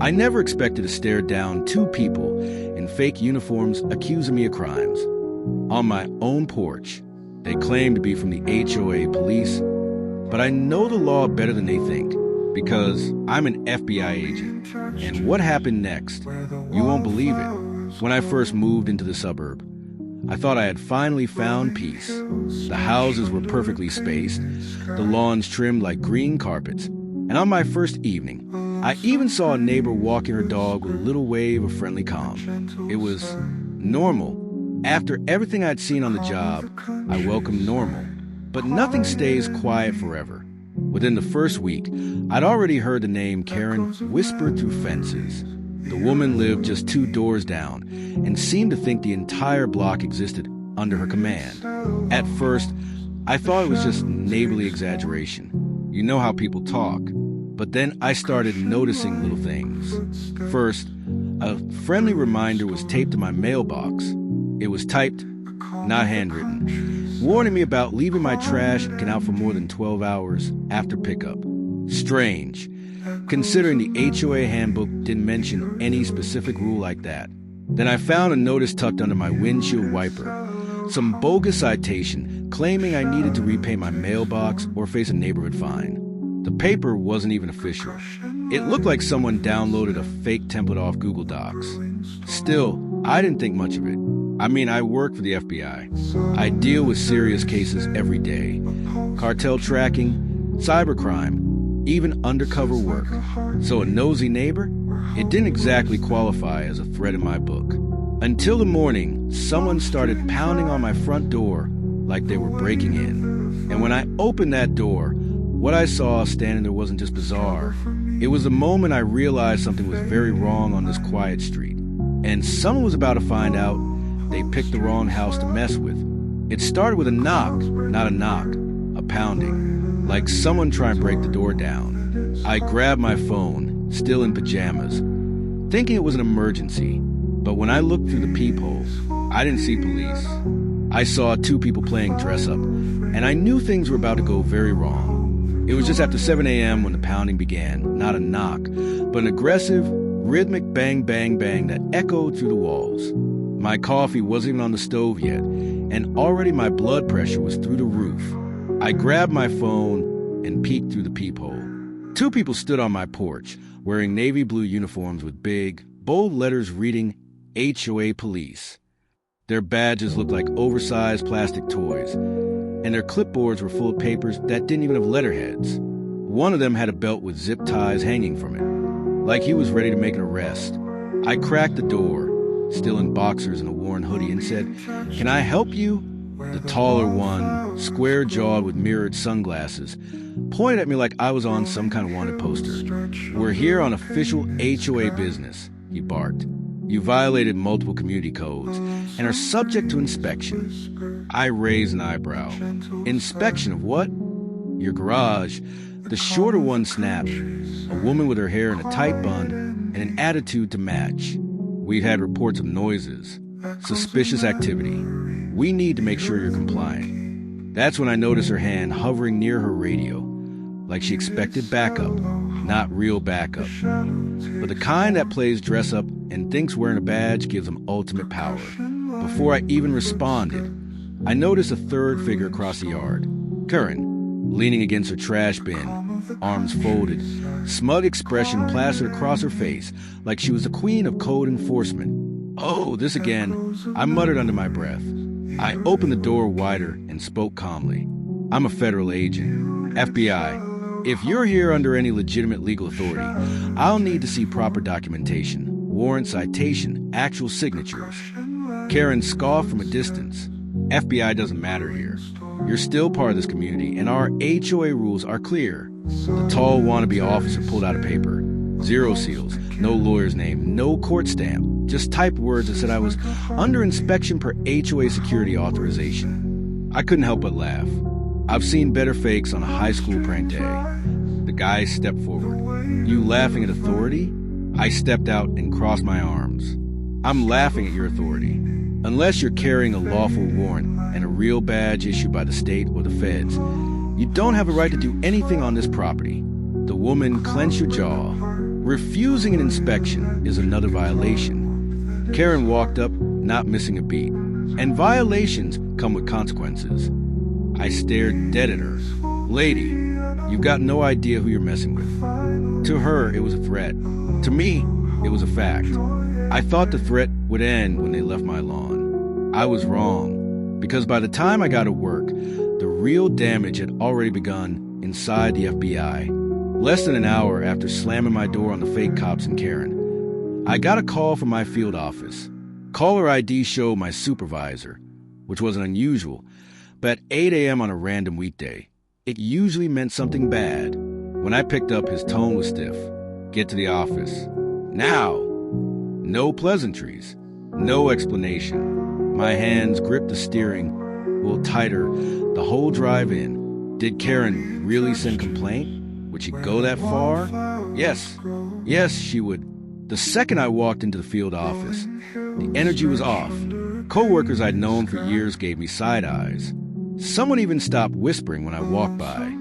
I never expected to stare down two people in fake uniforms accusing me of crimes. On my own porch, they claim to be from the HOA police, but I know the law better than they think because I'm an FBI agent. And what happened next? You won't believe it. When I first moved into the suburb, I thought I had finally found peace. The houses were perfectly spaced, the lawns trimmed like green carpets, and on my first evening, I even saw a neighbor walking her dog with a little wave of friendly calm. It was normal. After everything I'd seen on the job, I welcomed normal. But nothing stays quiet forever. Within the first week, I'd already heard the name Karen whisper through fences. The woman lived just 2 doors down and seemed to think the entire block existed under her command. At first, I thought it was just neighborly exaggeration. You know how people talk. But then I started noticing little things. First, a friendly reminder was taped to my mailbox. It was typed, not handwritten, warning me about leaving my trash can out for more than 12 hours after pickup. Strange, considering the HOA handbook didn't mention any specific rule like that. Then I found a notice tucked under my windshield wiper, some bogus citation claiming I needed to repay my mailbox or face a neighborhood fine. The paper wasn't even official. It looked like someone downloaded a fake template off Google Docs. Still, I didn't think much of it. I mean, I work for the FBI. I deal with serious cases every day. Cartel tracking, cybercrime, even undercover work. So a nosy neighbor? It didn't exactly qualify as a threat in my book. Until the morning, someone started pounding on my front door like they were breaking in. And when I opened that door, what I saw standing there wasn't just bizarre. It was the moment I realized something was very wrong on this quiet street. And someone was about to find out they picked the wrong house to mess with. It started with a knock, not a knock, a pounding, like someone trying to break the door down. I grabbed my phone, still in pajamas, thinking it was an emergency. But when I looked through the peephole, I didn't see police. I saw 2 people playing dress-up, and I knew things were about to go very wrong. It was just after 7 a.m. when the pounding began, not a knock, but an aggressive, rhythmic bang, bang, bang that echoed through the walls. My coffee wasn't even on the stove yet, and already my blood pressure was through the roof. I grabbed my phone and peeked through the peephole. 2 people stood on my porch, wearing navy blue uniforms with big, bold letters reading HOA Police. Their badges looked like oversized plastic toys, and their clipboards were full of papers that didn't even have letterheads. One of them had a belt with zip ties hanging from it, like he was ready to make an arrest. I cracked the door, still in boxers and a worn hoodie, and said, "Can I help you?" The taller one, square-jawed with mirrored sunglasses, pointed at me like I was on some kind of wanted poster. "We're here on official HOA business," he barked. "You violated multiple community codes and are subject to inspection." I raised an eyebrow. "Inspection of what?" "Your garage." The shorter one snapped, a woman with her hair in a tight bun and an attitude to match. "We've had reports of noises, suspicious activity. We need to make sure you're compliant." That's when I noticed her hand hovering near her radio, like she expected backup, not real backup. But the kind that plays dress up and thinks wearing a badge gives them ultimate power. Before I even responded, I noticed a third figure across the yard. Karen, leaning against her trash bin, arms folded, smug expression plastered across her face like she was the queen of code enforcement. "Oh, this again," I muttered under my breath. I opened the door wider and spoke calmly. "I'm a federal agent, FBI. If you're here under any legitimate legal authority, I'll need to see proper documentation, warrant citation, actual signatures." Karen scoffed from a distance. "FBI doesn't matter here. You're still part of this community, and our HOA rules are clear." The tall wannabe officer pulled out a paper. 0 seals, no lawyer's name, no court stamp, just typed words that said I was under inspection per HOA security authorization. I couldn't help but laugh. I've seen better fakes on a high school prank day. The guy stepped forward. "You laughing at authority?" I stepped out and crossed my arms. "I'm laughing at your authority. Unless you're carrying a lawful warrant and a real badge issued by the state or the feds, you don't have a right to do anything on this property." The woman clenched her jaw. Refusing an inspection is another violation. Karen walked up, not missing a beat. And violations come with consequences. I stared dead at her. Lady, you've got no idea who you're messing with. To her, it was a threat. To me, it was a fact. I thought the threat would end when they left my lawn. I was wrong, because by the time I got to work, the real damage had already begun inside the FBI. Less than an hour after slamming my door on the fake cops and Karen, I got a call from my field office. Caller ID showed my supervisor, which wasn't unusual, but at 8 a.m. on a random weekday, it usually meant something bad. When I picked up, his tone was stiff. Get to the office. Now. No pleasantries. No explanation. My hands gripped the steering wheel tighter the whole drive in. Did Karen really send complaint? Would she go that far? Yes. Yes, she would. The second I walked into the field office, the energy was off. Co-workers I'd known for years gave me side eyes. Someone even stopped whispering when I walked by.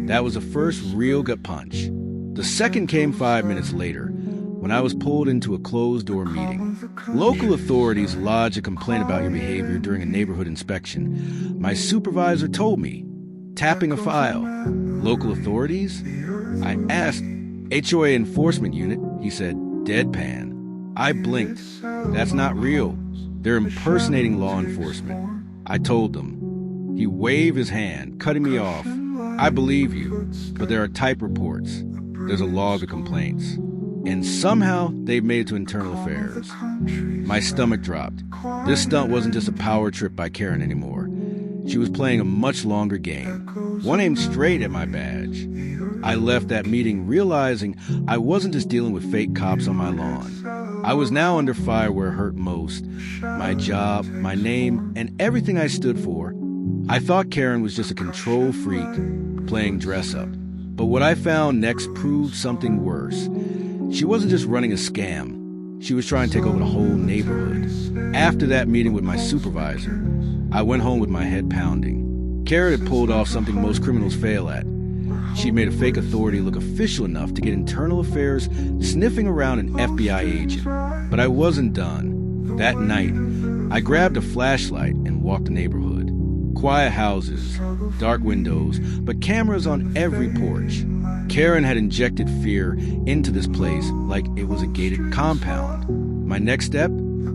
That was the first real gut punch. The second came 5 minutes later, when I was pulled into a closed-door meeting. Local authorities lodged a complaint about your behavior during a neighborhood inspection. My supervisor told me, tapping a file. Local authorities? I asked. HOA enforcement unit, he said, deadpan. I blinked. That's not real. They're impersonating law enforcement. I told them. He waved his hand, cutting me off. I believe you, but there are type reports. There's a log of complaints. And somehow they've made it to internal affairs. My stomach dropped. This stunt wasn't just a power trip by Karen anymore. She was playing a much longer game, one aimed straight at my badge. I left that meeting realizing I wasn't just dealing with fake cops on my lawn. I was now under fire where it hurt most. My job, my name, and everything I stood for. I thought Karen was just a control freak playing dress-up. But what I found next proved something worse. She wasn't just running a scam. She was trying to take over the whole neighborhood. After that meeting with my supervisor, I went home with my head pounding. Karen had pulled off something most criminals fail at. She'd made a fake authority look official enough to get internal affairs sniffing around an FBI agent. But I wasn't done. That night, I grabbed a flashlight and walked the neighborhood. Quiet houses, dark windows, but cameras on every porch. Karen had injected fear into this place like it was a gated compound. My next step?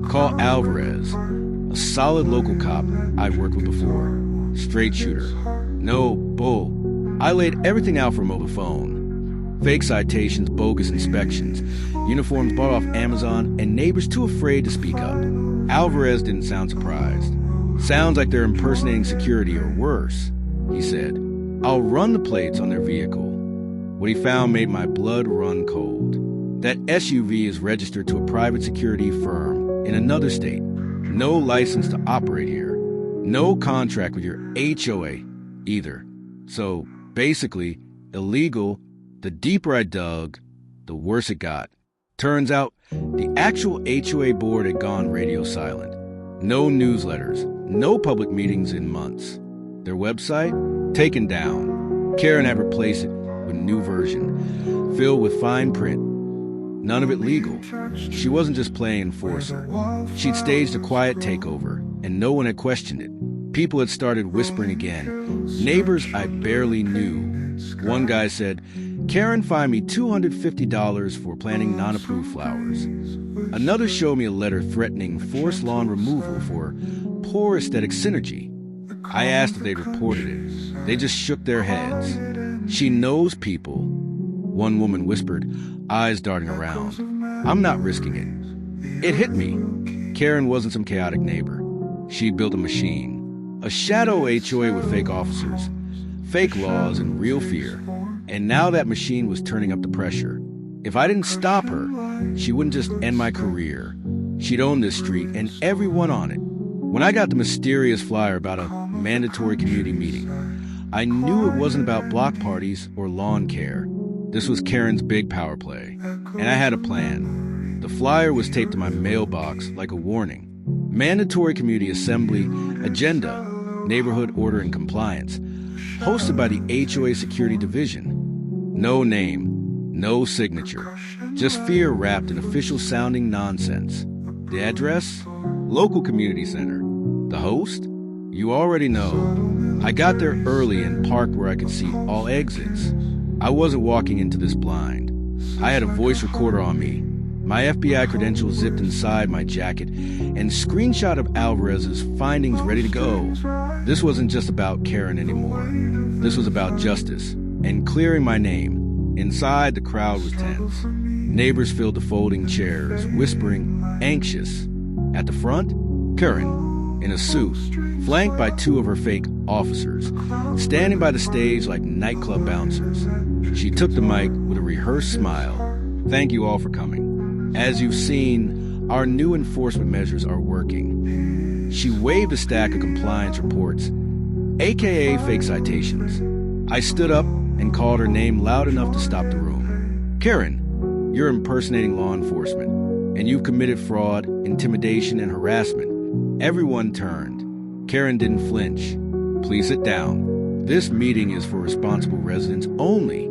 Call Alvarez, a solid local cop I'd worked with before. Straight shooter. No bull. I laid everything out for him over the phone. Fake citations, bogus inspections, uniforms bought off Amazon, and neighbors too afraid to speak up. Alvarez didn't sound surprised. Sounds like they're impersonating security or worse, he said. I'll run the plates on their vehicle. What he found made my blood run cold. That SUV is registered to a private security firm in another state. No license to operate here. No contract with your HOA either. So, basically, illegal. The deeper I dug, the worse it got. Turns out, the actual HOA board had gone radio silent. No newsletters, no public meetings in months. Their website? Taken down. Karen had replaced it with a new version, filled with fine print. None of it legal. She wasn't just playing enforcer. She'd staged a quiet takeover, and no one had questioned it. People had started whispering again. Neighbors I barely knew. One guy said, Karen fined me $250 for planting non-approved flowers. Another showed me a letter threatening forced lawn removal for poor aesthetic synergy. I asked if they'd reported it. They just shook their heads. She knows people. One woman whispered, eyes darting around. I'm not risking it. It hit me. Karen wasn't some chaotic neighbor. She built a machine. A shadow HOA with fake officers, fake laws, and real fear. And now that machine was turning up the pressure. If I didn't stop her, she wouldn't just end my career. She'd own this street and everyone on it. When I got the mysterious flyer about a mandatory community meeting, I knew it wasn't about block parties or lawn care. This was Karen's big power play, and I had a plan. The flyer was taped to my mailbox like a warning. Mandatory Community Assembly Agenda, Neighborhood Order and Compliance, hosted by the HOA Security Division. No name, no signature. Just fear wrapped in official-sounding nonsense. The address? Local community center. The host? You already know. I got there early and parked where I could see all exits. I wasn't walking into this blind. I had a voice recorder on me, my FBI credentials zipped inside my jacket, and screenshot of Alvarez's findings ready to go. This wasn't just about Karen anymore. This was about justice and clearing my name. Inside, the crowd was tense. Neighbors filled the folding chairs, whispering, anxious. At the front, Karen, in a suit, flanked by two of her fake officers, standing by the stage like nightclub bouncers. She took the mic with a rehearsed smile. Thank you all for coming. As you've seen, our new enforcement measures are working. She waved a stack of compliance reports, aka fake citations. I stood up and called her name loud enough to stop the room. Karen, you're impersonating law enforcement, and you've committed fraud, intimidation, and harassment. Everyone turned. Karen didn't flinch. Please sit down. This meeting is for responsible residents only.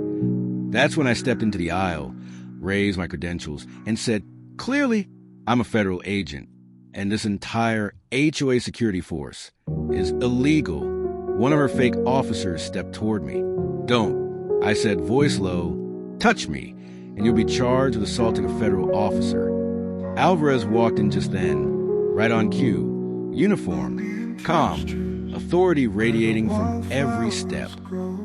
That's when I stepped into the aisle, raised my credentials, and said, clearly, I'm a federal agent, and this entire HOA security force is illegal. One of her fake officers stepped toward me. Don't, I said, voice low, touch me, and you'll be charged with assaulting a federal officer. Alvarez walked in just then, right on cue, uniformed, calm, authority radiating from every step.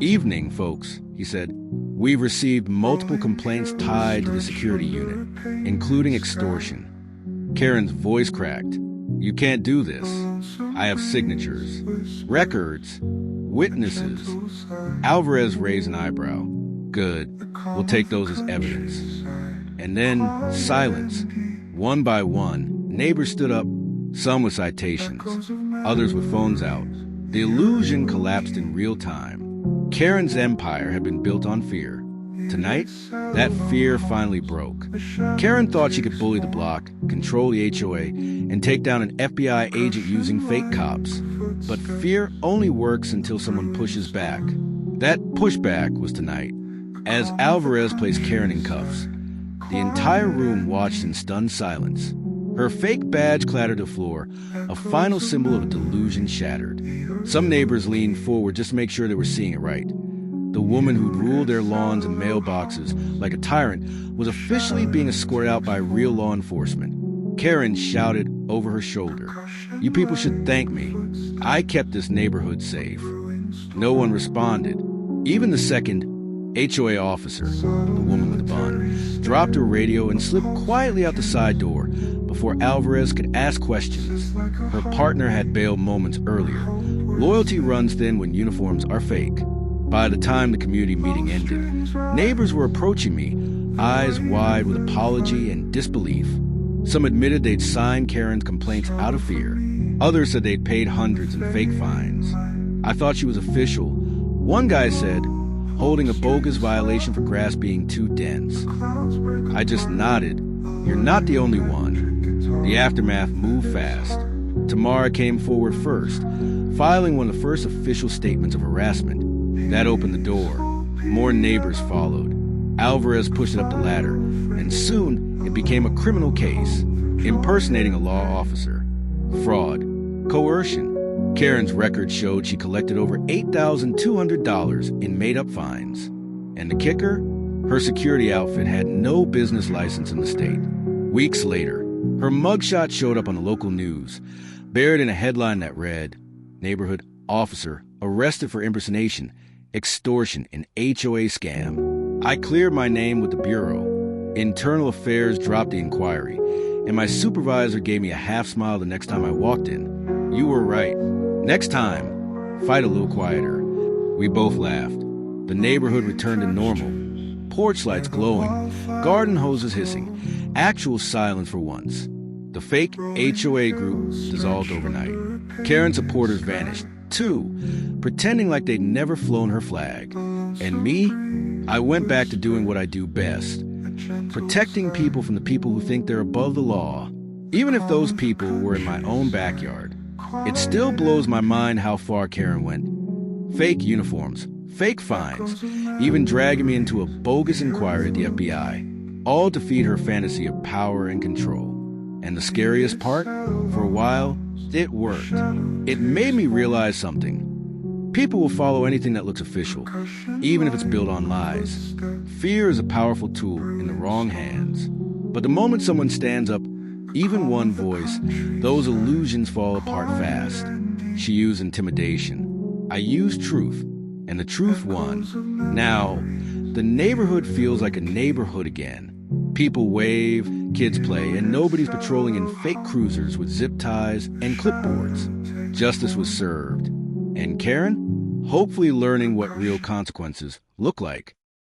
Evening, folks, he said. We've received multiple complaints tied to the security unit, including extortion. Karen's voice cracked. You can't do this. I have signatures, records, witnesses. Alvarez raised an eyebrow. Good. We'll take those as evidence. And then silence. One by one, neighbors stood up, some with citations, others with phones out. The illusion collapsed in real time. Karen's empire had been built on fear. Tonight, that fear finally broke. Karen thought she could bully the block, control the HOA, and take down an FBI agent using fake cops. But fear only works until someone pushes back. That pushback was tonight. As Alvarez placed Karen in cuffs, the entire room watched in stunned silence. Her fake badge clattered to the floor, a final symbol of a delusion shattered. Some neighbors leaned forward just to make sure they were seeing it right. The woman who'd ruled their lawns and mailboxes like a tyrant was officially being escorted out by real law enforcement. Karen shouted over her shoulder, "You people should thank me. I kept this neighborhood safe." No one responded. Even the second HOA officer, the woman with the bun, dropped her radio and slipped quietly out the side door before Alvarez could ask questions. Her partner had bailed moments earlier. Loyalty runs thin when uniforms are fake. By the time the community meeting ended, neighbors were approaching me, eyes wide with apology and disbelief. Some admitted they'd signed Karen's complaints out of fear. Others said they'd paid hundreds in fake fines. I thought she was official. One guy said, holding a bogus violation for grass being too dense. I just nodded. You're not the only one. The aftermath moved fast. Tamara came forward first, filing one of the first official statements of harassment. That opened the door. More neighbors followed. Alvarez pushed it up the ladder, and soon it became a criminal case, impersonating a law officer. Fraud. Coercion. Karen's record showed she collected over $8,200 in made-up fines. And the kicker? Her security outfit had no business license in the state. Weeks later, her mugshot showed up on the local news, buried in a headline that read, "Neighborhood officer arrested for impersonation, extortion, and HOA scam." I cleared my name with the Bureau. Internal Affairs dropped the inquiry, and my supervisor gave me a half smile the next time I walked in. You were right. Next time, fight a little quieter. We both laughed. The neighborhood returned to normal. Porch lights glowing, garden hoses hissing, actual silence for once. The fake HOA group dissolved overnight. Karen supporters vanished, too, pretending like they'd never flown her flag. And me? I went back to doing what I do best, protecting people from the people who think they're above the law, even if those people were in my own backyard. It still blows my mind how far Karen went. Fake uniforms, fake fines, even dragging me into a bogus inquiry at the FBI. all to feed her fantasy of power and control. And the scariest part, for a while, it worked. It made me realize something. People will follow anything that looks official, even if it's built on lies. Fear is a powerful tool in the wrong hands. But the moment someone stands up, even one voice, those illusions fall apart fast. She used intimidation. I used truth, and the truth won. Now, the neighborhood feels like a neighborhood again. People wave, kids play, and nobody's patrolling in fake cruisers with zip ties and clipboards. Justice was served. And Karen, hopefully learning what real consequences look like.